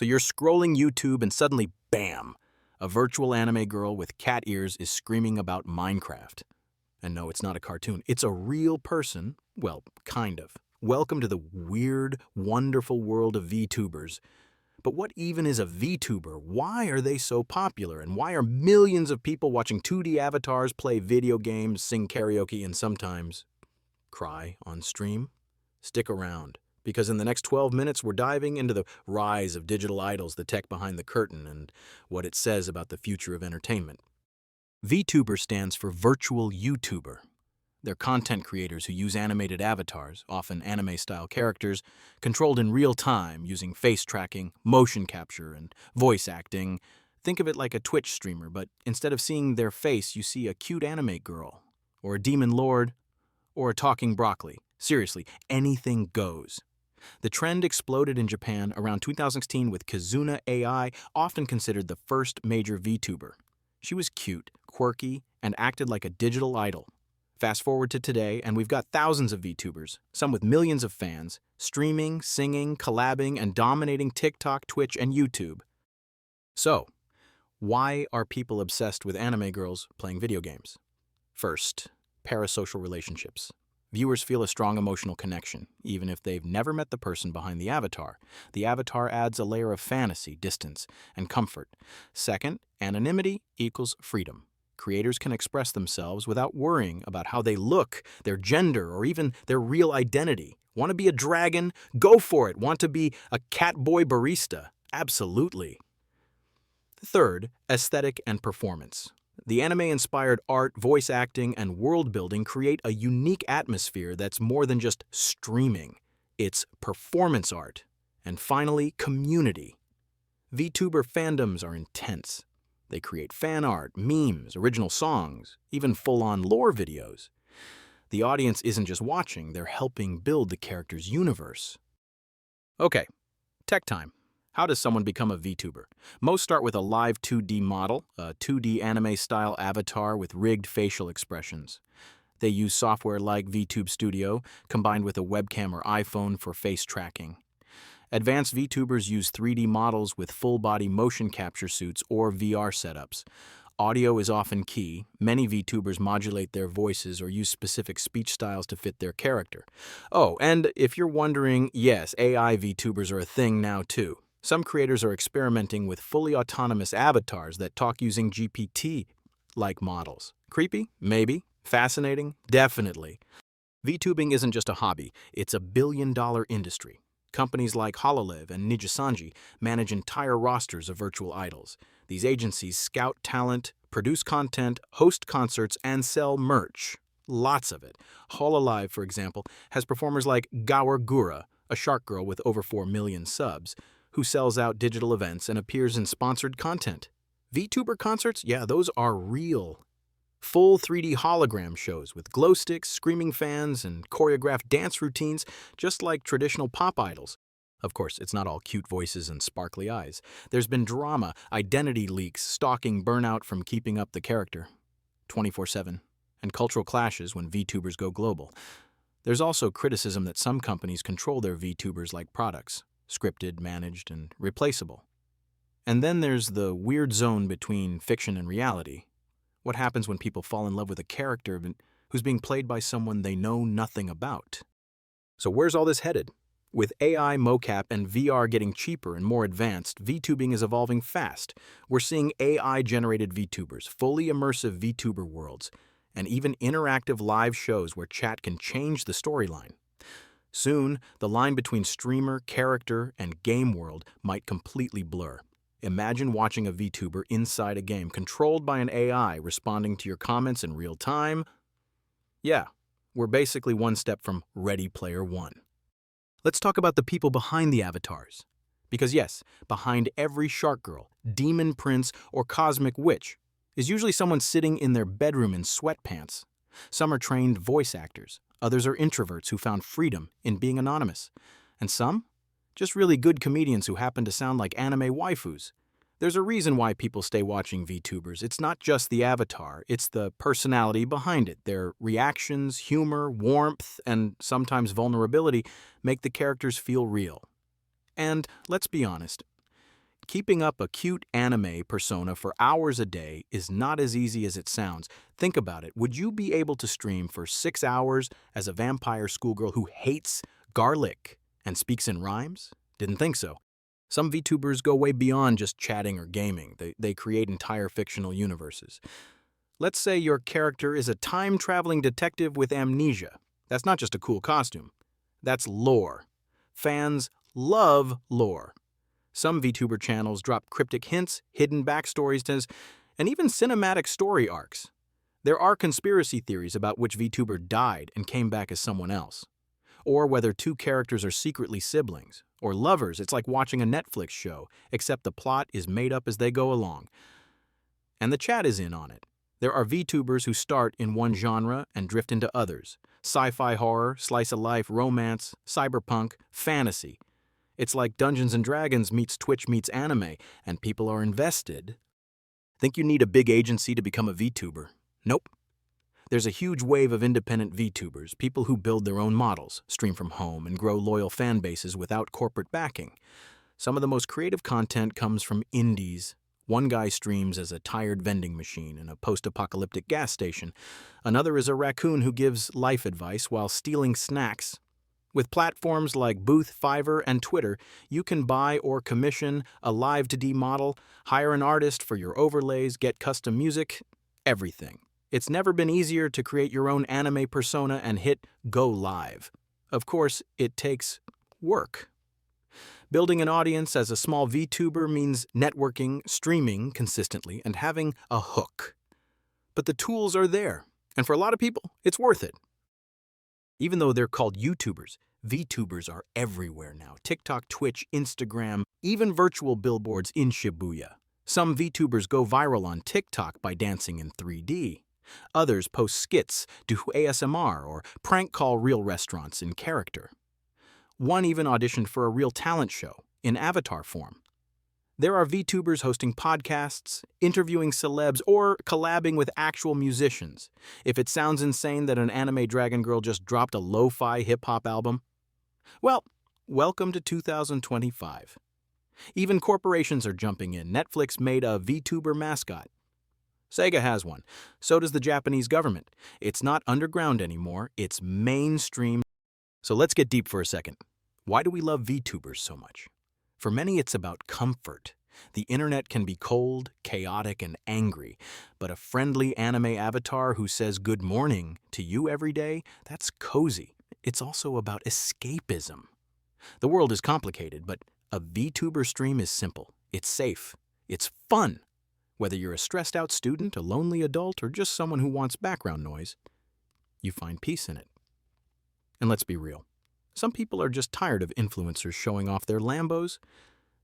So you're scrolling YouTube and suddenly, bam, a virtual anime girl with cat ears is screaming about Minecraft. And no, it's not a cartoon. It's a real person. Well, kind of. Welcome to the weird, wonderful world of VTubers. But what even is a VTuber? Why are they so popular? And why are millions of people watching 2D avatars play video games, sing karaoke, and sometimes cry on stream? Stick around, because in the next 12 minutes we're diving into the rise of digital idols, the tech behind the curtain, and what it says about the future of entertainment. VTuber stands for Virtual YouTuber. They're content creators who use animated avatars, often anime-style characters, controlled in real time using face tracking, motion capture, and voice acting. Think of it like a Twitch streamer, but instead of seeing their face, you see a cute anime girl, or a demon lord, or a talking broccoli. Seriously, anything goes. The trend exploded in Japan around 2016 with Kizuna AI, often considered the first major VTuber. She was cute, quirky, and acted like a digital idol. Fast forward to today, and we've got thousands of VTubers, some with millions of fans, streaming, singing, collabing, and dominating TikTok, Twitch, and YouTube. So, why are people obsessed with anime girls playing video games? First, parasocial relationships. Viewers feel a strong emotional connection, even if they've never met the person behind the avatar. The avatar adds a layer of fantasy, distance, and comfort. Second, anonymity equals freedom. Creators can express themselves without worrying about how they look, their gender, or even their real identity. Want to be a dragon? Go for it. Want to be a catboy barista? Absolutely. Third, aesthetic and performance. The anime-inspired art, voice acting, and world-building create a unique atmosphere that's more than just streaming. It's performance art. And finally, community. VTuber fandoms are intense. They create fan art, memes, original songs, even full-on lore videos. The audience isn't just watching, they're helping build the character's universe. Okay, tech time. How does someone become a VTuber? Most start with a live 2D model, a 2D anime-style avatar with rigged facial expressions. They use software like VTube Studio, combined with a webcam or iPhone for face tracking. Advanced VTubers use 3D models with full-body motion capture suits or VR setups. Audio is often key. Many VTubers modulate their voices or use specific speech styles to fit their character. Oh, and if you're wondering, yes, AI VTubers are a thing now too. Some creators are experimenting with fully autonomous avatars that talk using GPT-like models. Creepy? Maybe. Fascinating? Definitely. VTubing isn't just a hobby, it's a billion-dollar industry. Companies like HoloLive and Nijisanji manage entire rosters of virtual idols. These agencies scout talent, produce content, host concerts, and sell merch. Lots of it. HoloLive, for example, has performers like Gawr Gura, a shark girl with over 4 million subs, who sells out digital events and appears in sponsored content. VTuber concerts? Yeah, those are real. Full 3D hologram shows with glow sticks, screaming fans, and choreographed dance routines, just like traditional pop idols. Of course, it's not all cute voices and sparkly eyes. There's been drama, identity leaks, stalking, burnout from keeping up the character 24/7, and cultural clashes when VTubers go global. There's also criticism that some companies control their VTubers like products, scripted, managed, and replaceable. And then there's the weird zone between fiction and reality. What happens when people fall in love with a character who's being played by someone they know nothing about? So where's all this headed? With AI, mocap, and VR getting cheaper and more advanced, VTubing is evolving fast. We're seeing AI-generated VTubers, fully immersive VTuber worlds, and even interactive live shows where chat can change the storyline. Soon, the line between streamer, character, and game world might completely blur. Imagine watching a VTuber inside a game, controlled by an AI, responding to your comments in real time. Yeah, we're basically one step from Ready Player One. Let's talk about the people behind the avatars. Because yes, behind every shark girl, demon prince, or cosmic witch is usually someone sitting in their bedroom in sweatpants. Some are trained voice actors. Others are introverts who found freedom in being anonymous. And some? Just really good comedians who happen to sound like anime waifus. There's a reason why people stay watching VTubers. It's not just the avatar, it's the personality behind it. Their reactions, humor, warmth, and sometimes vulnerability make the characters feel real. And let's be honest, Keeping up a cute anime persona for hours a day is not as easy as it sounds. Think about it. Would you be able to stream for 6 hours as a vampire schoolgirl who hates garlic and speaks in rhymes? Didn't think so. Some VTubers go way beyond just chatting or gaming. They create entire fictional universes. Let's say your character is a time-traveling detective with amnesia. That's not just a cool costume. That's lore. Fans love lore. Some VTuber channels drop cryptic hints, hidden backstories, and even cinematic story arcs. There are conspiracy theories about which VTuber died and came back as someone else. Or whether two characters are secretly siblings. Or lovers. It's like watching a Netflix show, except the plot is made up as they go along. And the chat is in on it. There are VTubers who start in one genre and drift into others. Sci-fi horror, slice of life, romance, cyberpunk, fantasy. It's like Dungeons & Dragons meets Twitch meets anime, and people are invested. Think you need a big agency to become a VTuber? Nope. There's a huge wave of independent VTubers, people who build their own models, stream from home, and grow loyal fan bases without corporate backing. Some of the most creative content comes from indies. One guy streams as a tired vending machine in a post-apocalyptic gas station. Another is a raccoon who gives life advice while stealing snacks. With platforms like Booth, Fiverr, and Twitter, you can buy or commission a live 2D model, hire an artist for your overlays, get custom music, everything. It's never been easier to create your own anime persona and hit go live. Of course, it takes work. Building an audience as a small VTuber means networking, streaming consistently, and having a hook. But the tools are there, and for a lot of people, it's worth it. Even though they're called YouTubers, VTubers are everywhere now. TikTok, Twitch, Instagram, even virtual billboards in Shibuya. Some VTubers go viral on TikTok by dancing in 3D. Others post skits, do ASMR, or prank call real restaurants in character. One even auditioned for a real talent show in avatar form. There are VTubers hosting podcasts, interviewing celebs, or collabing with actual musicians. If it sounds insane that an anime dragon girl just dropped a lo-fi hip-hop album, well, welcome to 2025. Even corporations are jumping in. Netflix made a VTuber mascot. Sega has one. So does the Japanese government. It's not underground anymore, it's mainstream. So let's get deep for a second. Why do we love VTubers so much? For many, it's about comfort. The internet can be cold, chaotic, and angry, but a friendly anime avatar who says good morning to you every day, that's cozy. It's also about escapism. The world is complicated, but a VTuber stream is simple. It's safe. It's fun. Whether you're a stressed-out student, a lonely adult, or just someone who wants background noise, you find peace in it. And let's be real. Some people are just tired of influencers showing off their Lambos.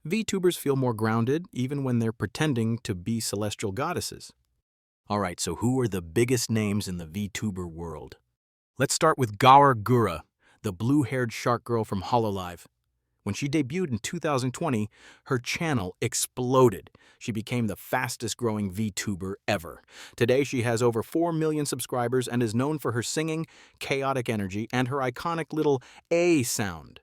VTubers feel more grounded, even when they're pretending to be celestial goddesses. Alright, so who are the biggest names in the VTuber world? Let's start with Gawr Gura, the blue-haired shark girl from Hololive. When she debuted in 2020, her channel exploded. She became the fastest-growing VTuber ever. Today, she has over 4 million subscribers and is known for her singing, chaotic energy, and her iconic little A sound.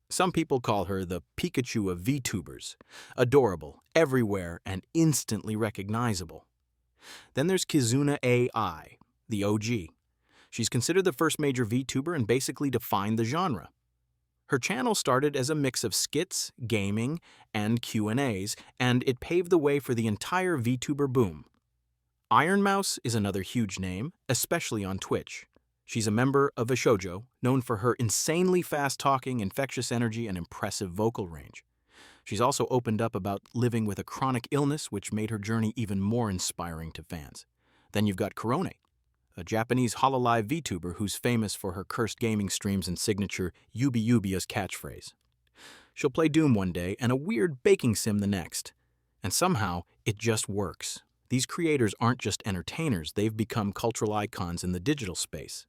Some people call her the Pikachu of VTubers. Adorable, everywhere, and instantly recognizable. Then there's Kizuna AI, the OG. She's considered the first major VTuber and basically defined the genre. Her channel started as a mix of skits, gaming, and Q&As, and it paved the way for the entire VTuber boom. Ironmouse is another huge name, especially on Twitch. She's a member of a shoujo, known for her insanely fast talking, infectious energy, and impressive vocal range. She's also opened up about living with a chronic illness, which made her journey even more inspiring to fans. Then you've got Korone, a Japanese Hololive VTuber who's famous for her cursed gaming streams and signature Yubi Yubia's catchphrase. She'll play Doom one day and a weird baking sim the next. And somehow, it just works. These creators aren't just entertainers, they've become cultural icons in the digital space.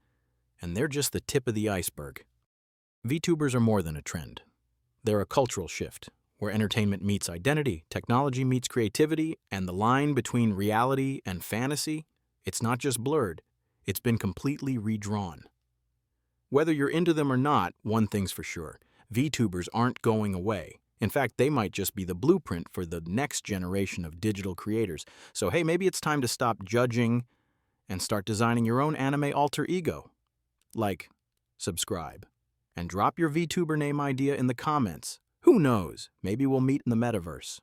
And they're just the tip of the iceberg. VTubers are more than a trend. They're a cultural shift, where entertainment meets identity, technology meets creativity, and the line between reality and fantasy, it's not just blurred, it's been completely redrawn. Whether you're into them or not, one thing's for sure, VTubers aren't going away. In fact, they might just be the blueprint for the next generation of digital creators. So hey, maybe it's time to stop judging and start designing your own anime alter ego. Like, subscribe, and drop your VTuber name idea in the comments. Who knows? Maybe we'll meet in the metaverse.